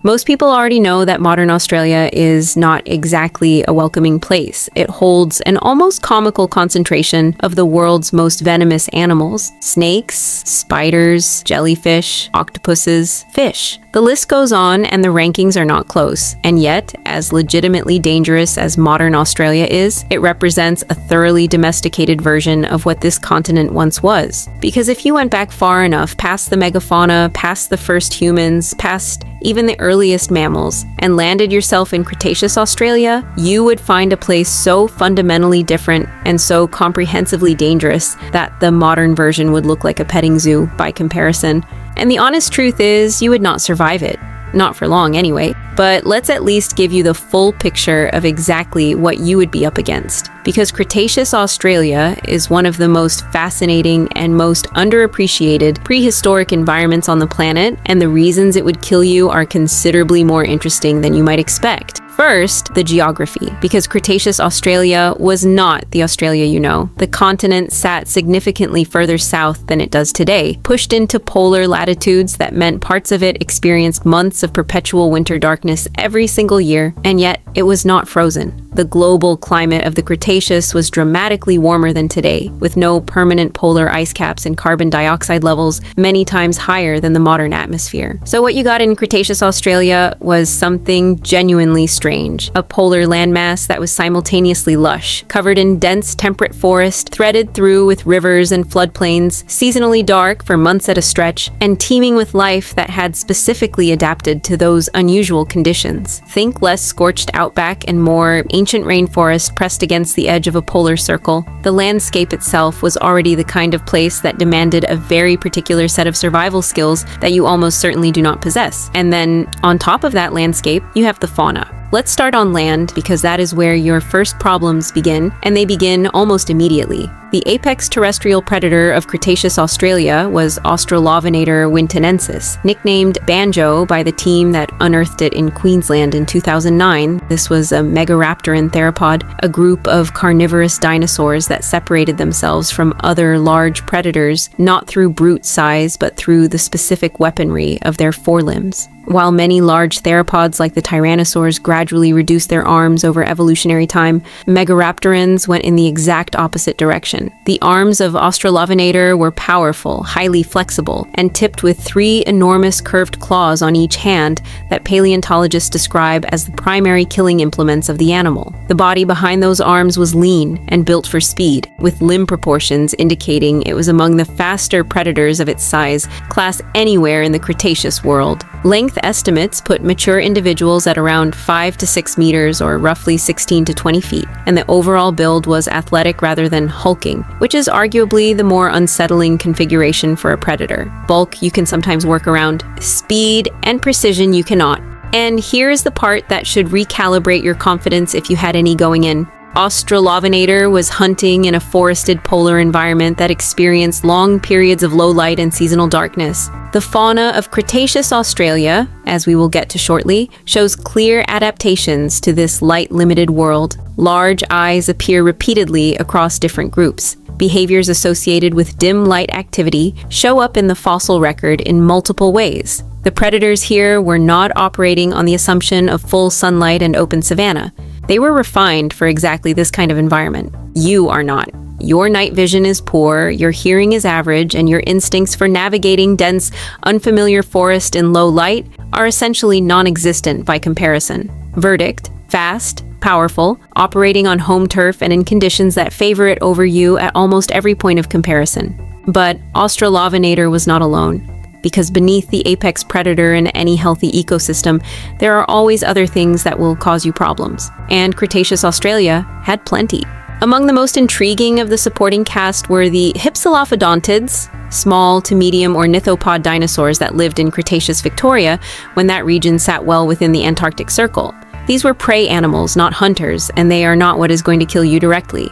Most people already know that modern Australia is not exactly a welcoming place. It holds an almost comical concentration of the world's most venomous animals: snakes, spiders, jellyfish, octopuses, fish. The list goes on, and the rankings are not close. And yet, as legitimately dangerous as modern Australia is, it represents a thoroughly domesticated version of what this continent once was. Because if you went back far enough, past the megafauna, past the first humans, past even the earliest mammals, and landed yourself in Cretaceous Australia, you would find a place so fundamentally different and so comprehensively dangerous that the modern version would look like a petting zoo by comparison. And the honest truth is, you would not survive it. Not for long anyway. But let's at least give you the full picture of exactly what you would be up against. Because Cretaceous Australia is one of the most fascinating and most underappreciated prehistoric environments on the planet, and the reasons it would kill you are considerably more interesting than you might expect. First, the geography, because Cretaceous Australia was not the Australia you know. The continent sat significantly further south than it does today, pushed into polar latitudes that meant parts of it experienced months of perpetual winter darkness every single year, and yet it was not frozen. The global climate of the Cretaceous was dramatically warmer than today, with no permanent polar ice caps and carbon dioxide levels many times higher than the modern atmosphere. So what you got in Cretaceous Australia was something genuinely strange. A polar landmass that was simultaneously lush, covered in dense temperate forest, threaded through with rivers and floodplains, seasonally dark for months at a stretch, and teeming with life that had specifically adapted to those unusual conditions. Think less scorched outback and more ancient rainforest pressed against the edge of a polar circle. The landscape itself was already the kind of place that demanded a very particular set of survival skills that you almost certainly do not possess. And then, on top of that landscape, you have the fauna. Let's start on land, because that is where your first problems begin, and they begin almost immediately. The apex terrestrial predator of Cretaceous Australia was Australovenator wintonensis, nicknamed Banjo by the team that unearthed it in Queensland in 2009. This was a megaraptoran theropod, a group of carnivorous dinosaurs that separated themselves from other large predators, not through brute size, but through the specific weaponry of their forelimbs. While many large theropods like the tyrannosaurs gradually reduced their arms over evolutionary time, megaraptorans went in the exact opposite direction. The arms of Australovenator were powerful, highly flexible, and tipped with 3 enormous curved claws on each hand that paleontologists describe as the primary killing implements of the animal. The body behind those arms was lean and built for speed, with limb proportions indicating it was among the faster predators of its size, class anywhere in the Cretaceous world. Length estimates put mature individuals at around 5 to 6 meters, or roughly 16 to 20 feet, and the overall build was athletic rather than hulking, which is arguably the more unsettling configuration for a predator. Bulk you can sometimes work around, speed and precision you cannot. And here's the part that should recalibrate your confidence if you had any going in. Australovenator was hunting in a forested polar environment that experienced long periods of low light and seasonal darkness. The fauna of Cretaceous Australia, as we will get to shortly, shows clear adaptations to this light-limited world. Large eyes appear repeatedly across different groups. Behaviors associated with dim light activity show up in the fossil record in multiple ways. The predators here were not operating on the assumption of full sunlight and open savanna. They were refined for exactly this kind of environment. You are not. Your night vision is poor, your hearing is average, and your instincts for navigating dense, unfamiliar forest in low light are essentially non-existent by comparison. Verdict: fast, powerful, operating on home turf and in conditions that favor it over you at almost every point of comparison. But Australovenator was not alone. Because beneath the apex predator in any healthy ecosystem, there are always other things that will cause you problems. And Cretaceous Australia had plenty. Among the most intriguing of the supporting cast were the Hypsilophodontids, small to medium ornithopod dinosaurs that lived in Cretaceous Victoria when that region sat well within the Antarctic Circle. These were prey animals, not hunters, and they are not what is going to kill you directly.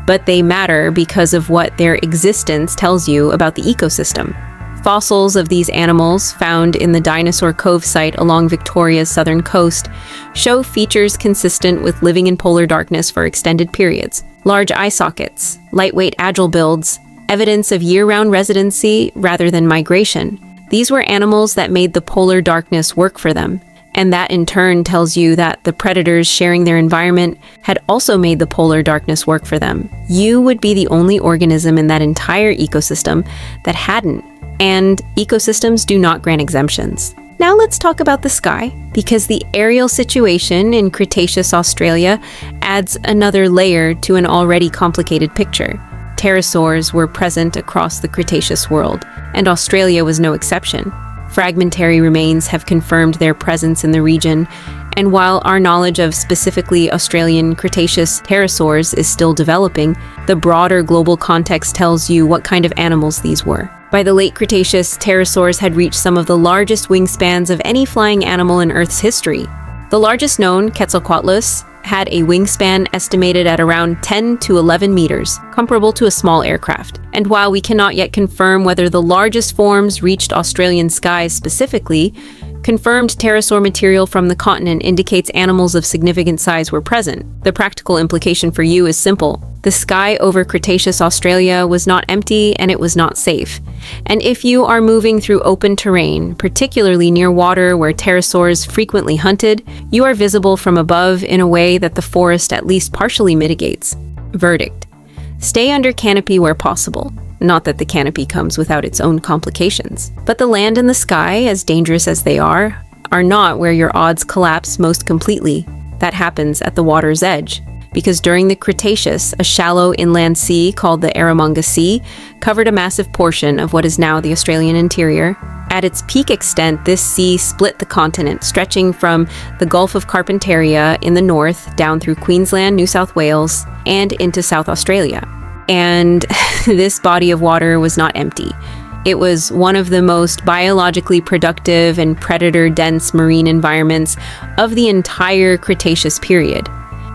But they matter because of what their existence tells you about the ecosystem. Fossils of these animals, found in the Dinosaur Cove site along Victoria's southern coast, show features consistent with living in polar darkness for extended periods. Large eye sockets, lightweight agile builds, evidence of year-round residency rather than migration. These were animals that made the polar darkness work for them. And that in turn tells you that the predators sharing their environment had also made the polar darkness work for them. You would be the only organism in that entire ecosystem that hadn't, and ecosystems do not grant exemptions. Now let's talk about the sky, because the aerial situation in Cretaceous Australia adds another layer to an already complicated picture. Pterosaurs were present across the Cretaceous world, and Australia was no exception. Fragmentary remains have confirmed their presence in the region, and while our knowledge of specifically Australian Cretaceous pterosaurs is still developing, the broader global context tells you what kind of animals these were. By the late Cretaceous, pterosaurs had reached some of the largest wingspans of any flying animal in Earth's history. The largest known, Quetzalcoatlus, had a wingspan estimated at around 10 to 11 meters, comparable to a small aircraft. And while we cannot yet confirm whether the largest forms reached Australian skies specifically, confirmed pterosaur material from the continent indicates animals of significant size were present. The practical implication for you is simple. The sky over Cretaceous Australia was not empty and it was not safe. And if you are moving through open terrain, particularly near water where pterosaurs frequently hunted, you are visible from above in a way that the forest at least partially mitigates. Verdict: stay under canopy where possible. Not that the canopy comes without its own complications. But the land and the sky, as dangerous as they are not where your odds collapse most completely. That happens at the water's edge. Because during the Cretaceous, a shallow inland sea called the Eromanga Sea covered a massive portion of what is now the Australian interior. At its peak extent, this sea split the continent, stretching from the Gulf of Carpentaria in the north down through Queensland, New South Wales, and into South Australia. And this body of water was not empty. It was one of the most biologically productive and predator-dense marine environments of the entire Cretaceous period.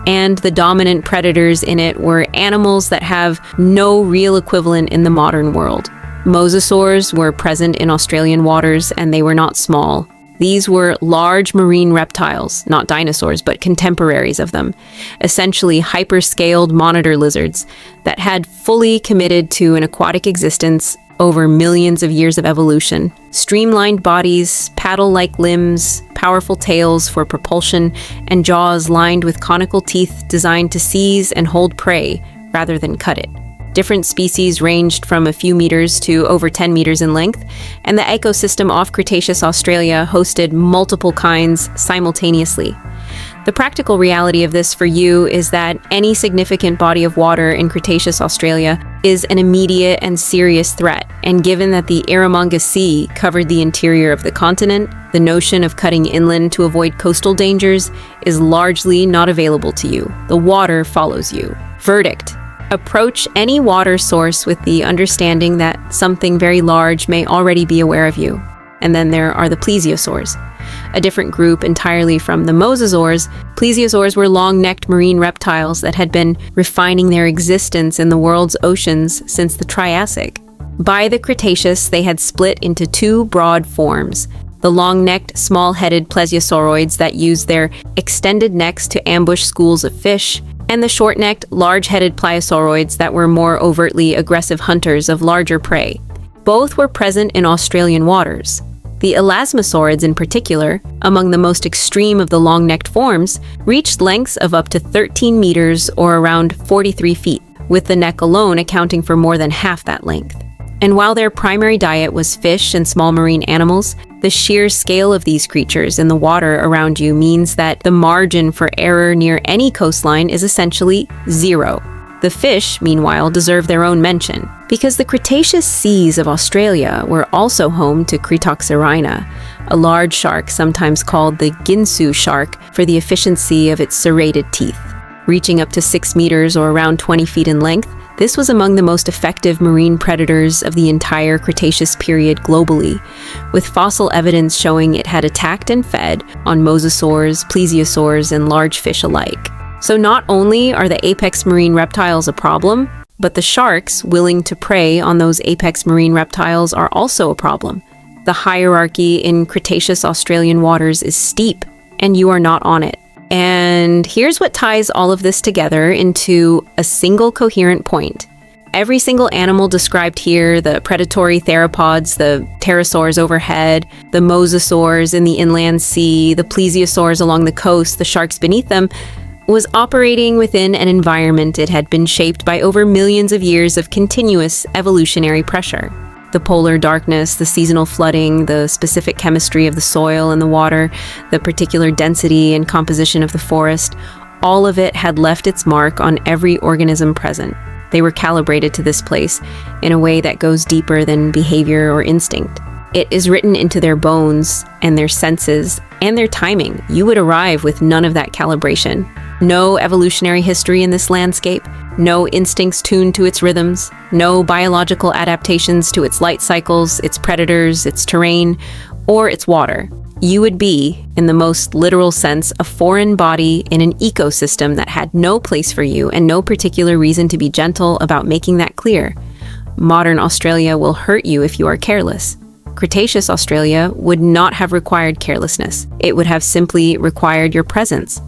And the dominant predators in it were animals that have no real equivalent in the modern world. Mosasaurs were present in Australian waters, and they were not small. These were large marine reptiles, not dinosaurs, but contemporaries of them, essentially hyper-scaled monitor lizards that had fully committed to an aquatic existence over millions of years of evolution. Streamlined bodies, paddle-like limbs, powerful tails for propulsion, and jaws lined with conical teeth designed to seize and hold prey rather than cut it. Different species ranged from a few meters to over 10 meters in length, and the ecosystem off Cretaceous Australia hosted multiple kinds simultaneously. The practical reality of this for you is that any significant body of water in Cretaceous Australia is an immediate and serious threat, and given that the Eromanga Sea covered the interior of the continent, the notion of cutting inland to avoid coastal dangers is largely not available to you. The water follows you. Verdict: approach any water source with the understanding that something very large may already be aware of you. And then there are the plesiosaurs, a different group entirely from the mosasaurs. Plesiosaurs were long-necked marine reptiles that had been refining their existence in the world's oceans since the Triassic. By the Cretaceous, they had split into two broad forms: the long-necked, small-headed plesiosauroids that used their extended necks to ambush schools of fish, and the short-necked, large-headed pliosauroids that were more overtly aggressive hunters of larger prey. Both were present in Australian waters. The elasmosaurids in particular, among the most extreme of the long-necked forms, reached lengths of up to 13 meters or around 43 feet, with the neck alone accounting for more than half that length. And while their primary diet was fish and small marine animals, the sheer scale of these creatures in the water around you means that the margin for error near any coastline is essentially zero. The fish, meanwhile, deserve their own mention, because the Cretaceous seas of Australia were also home to Cretoxyrhina, a large shark sometimes called the Ginsu shark for the efficiency of its serrated teeth. Reaching up to 6 meters or around 20 feet in length, this was among the most effective marine predators of the entire Cretaceous period globally, with fossil evidence showing it had attacked and fed on mosasaurs, plesiosaurs, and large fish alike. So not only are the apex marine reptiles a problem, but the sharks willing to prey on those apex marine reptiles are also a problem. The hierarchy in Cretaceous Australian waters is steep, and you are not on it. And here's what ties all of this together into a single coherent point. Every single animal described here, the predatory theropods, the pterosaurs overhead, the mosasaurs in the inland sea, the plesiosaurs along the coast, the sharks beneath them, was operating within an environment it had been shaped by over millions of years of continuous evolutionary pressure. The polar darkness, the seasonal flooding, the specific chemistry of the soil and the water, the particular density and composition of the forest, all of it had left its mark on every organism present. They were calibrated to this place in a way that goes deeper than behavior or instinct. It is written into their bones and their senses and their timing. You would arrive with none of that calibration. No evolutionary history in this landscape, no instincts tuned to its rhythms, no biological adaptations to its light cycles, its predators, its terrain, or its water. You would be, in the most literal sense, a foreign body in an ecosystem that had no place for you and no particular reason to be gentle about making that clear. Modern Australia will hurt you if you are careless. Cretaceous Australia would not have required carelessness. It would have simply required your presence.